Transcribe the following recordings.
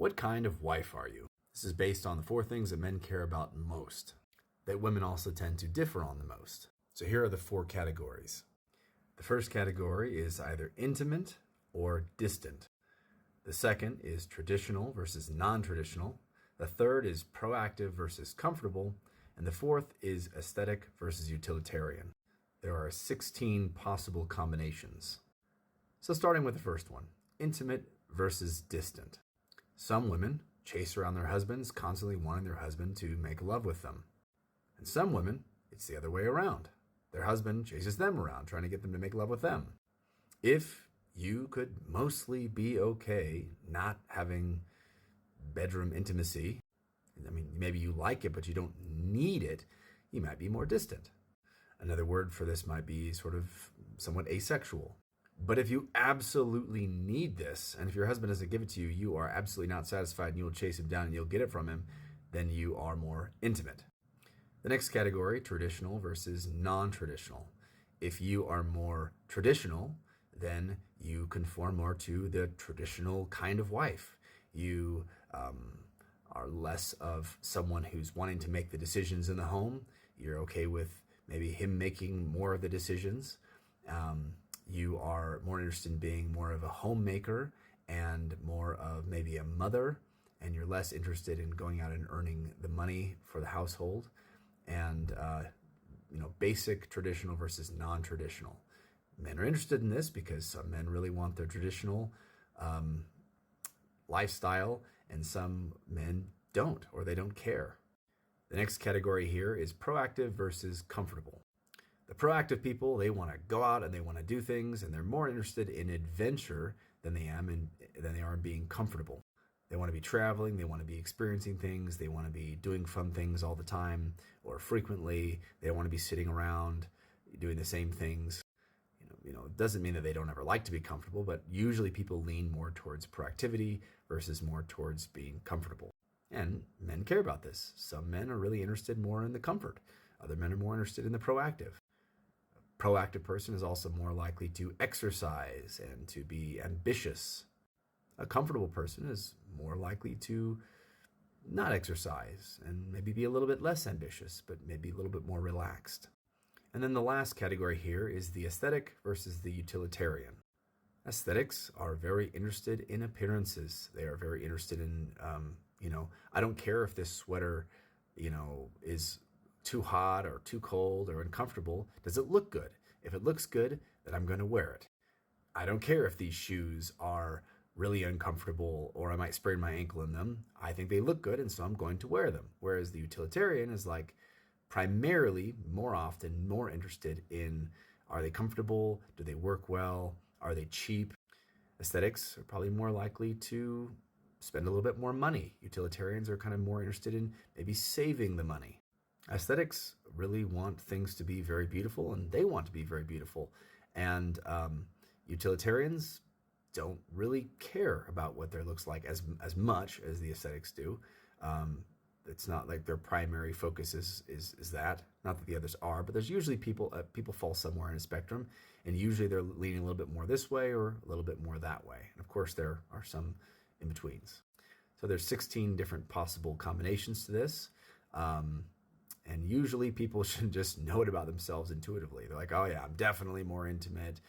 What kind of wife are you? This is based on the 4 things that men care about most, that women also tend to differ on the most. So here are the 4 categories. The first category is either intimate or distant. The second is traditional versus non-traditional. The third is proactive versus comfortable. And the fourth is aesthetic versus utilitarian. There are 16 possible combinations. So starting with the first one, intimate versus distant. Some women chase around their husbands, constantly wanting their husband to make love with them. And some women, it's the other way around. Their husband chases them around, trying to get them to make love with them. If you could mostly be okay not having bedroom intimacy, I mean, maybe you like it, but you don't need it, you might be more distant. Another word for this might be sort of somewhat asexual. But if you absolutely need this, and if your husband doesn't give it to you, you are absolutely not satisfied and you'll chase him down and you'll get it from him, then you are more intimate. The next category, traditional versus non-traditional. If you are more traditional, then you conform more to the traditional kind of wife. You are less of someone who's wanting to make the decisions in the home. You're okay with maybe him making more of the decisions. You are more interested in being more of a homemaker and more of maybe a mother, and you're less interested in going out and earning the money for the household. And basic traditional versus non-traditional. Men are interested in this because some men really want their traditional lifestyle, and some men don't, or they don't care. The next category here is proactive versus comfortable. The proactive people, they want to go out and they want to do things, and they're more interested in adventure than they are in being comfortable. They want to be traveling, they want to be experiencing things, they want to be doing fun things all the time or frequently. They don't want to be sitting around doing the same things. It doesn't mean that they don't ever like to be comfortable, but usually people lean more towards proactivity versus more towards being comfortable. And men care about this. Some men are really interested more in the comfort. Other men are more interested in the proactive. A proactive person is also more likely to exercise and to be ambitious. A comfortable person is more likely to not exercise and maybe be a little bit less ambitious, but maybe a little bit more relaxed. And then the last category here is the aesthetic versus the utilitarian. Aesthetics are very interested in appearances. They are very interested in, I don't care if this sweater, is too hot or too cold or uncomfortable. Does it look good? If it looks good, then I'm going to wear it. I don't care if these shoes are really uncomfortable or I might sprain my ankle in them. I think they look good, and so I'm going to wear them. Whereas the utilitarian is like primarily, more often, more interested in, are they comfortable? Do they work well? Are they cheap? Aesthetics are probably more likely to spend a little bit more money. Utilitarians are kind of more interested in maybe saving the money. Aesthetics really want things to be very beautiful, and they want to be very beautiful. And utilitarians don't really care about what their looks like as much as the aesthetics do. It's not like their primary focus is that. Not that the others are, but there's usually people fall somewhere in a spectrum, and usually they're leaning a little bit more this way or a little bit more that way. And of course, there are some in betweens. So there's 16 different possible combinations to this. And usually people should just know it about themselves intuitively. They're like, oh yeah, I'm definitely more intimate,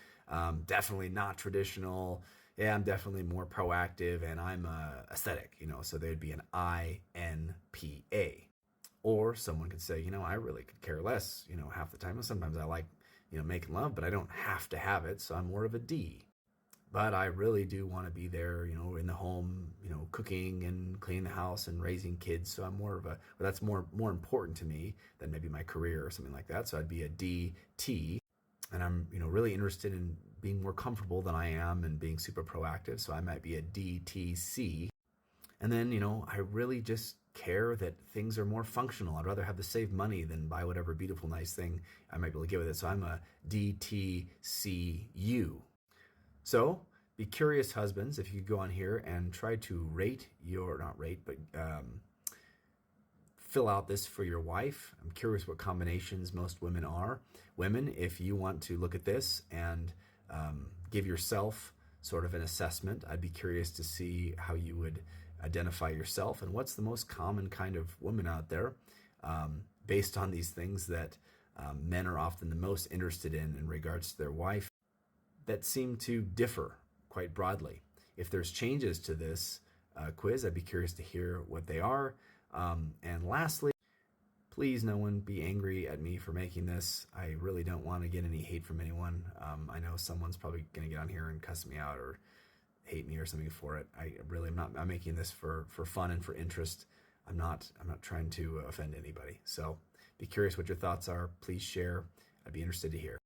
definitely not traditional. Yeah, I'm definitely more proactive, and I'm aesthetic, so there'd be an INPA. Or someone could say, I really could care less, half the time. Sometimes I like, making love, but I don't have to have it, so I'm more of a D. But I really do want to be there, in the home, cooking and cleaning the house and raising kids. So I'm more of that's more important to me than maybe my career or something like that. So I'd be a DT. And I'm, really interested in being more comfortable than I am and being super proactive. So I might be a DTC. And then, I really just care that things are more functional. I'd rather have to save money than buy whatever beautiful, nice thing I might be able to get with it. So I'm a DTCU. So be curious, husbands, if you could go on here and try to fill out this for your wife. I'm curious what combinations most women are. Women, if you want to look at this and give yourself sort of an assessment, I'd be curious to see how you would identify yourself and what's the most common kind of woman out there, based on these things that men are often the most interested in regards to their wife, that seem to differ quite broadly. If there's changes to this quiz, I'd be curious to hear what they are. And lastly, please no one be angry at me for making this. I really don't want to get any hate from anyone. I know someone's probably going to get on here and cuss me out or hate me or something for it. I'm making this for fun and for interest. I'm not trying to offend anybody. So be curious what your thoughts are. Please share. I'd be interested to hear.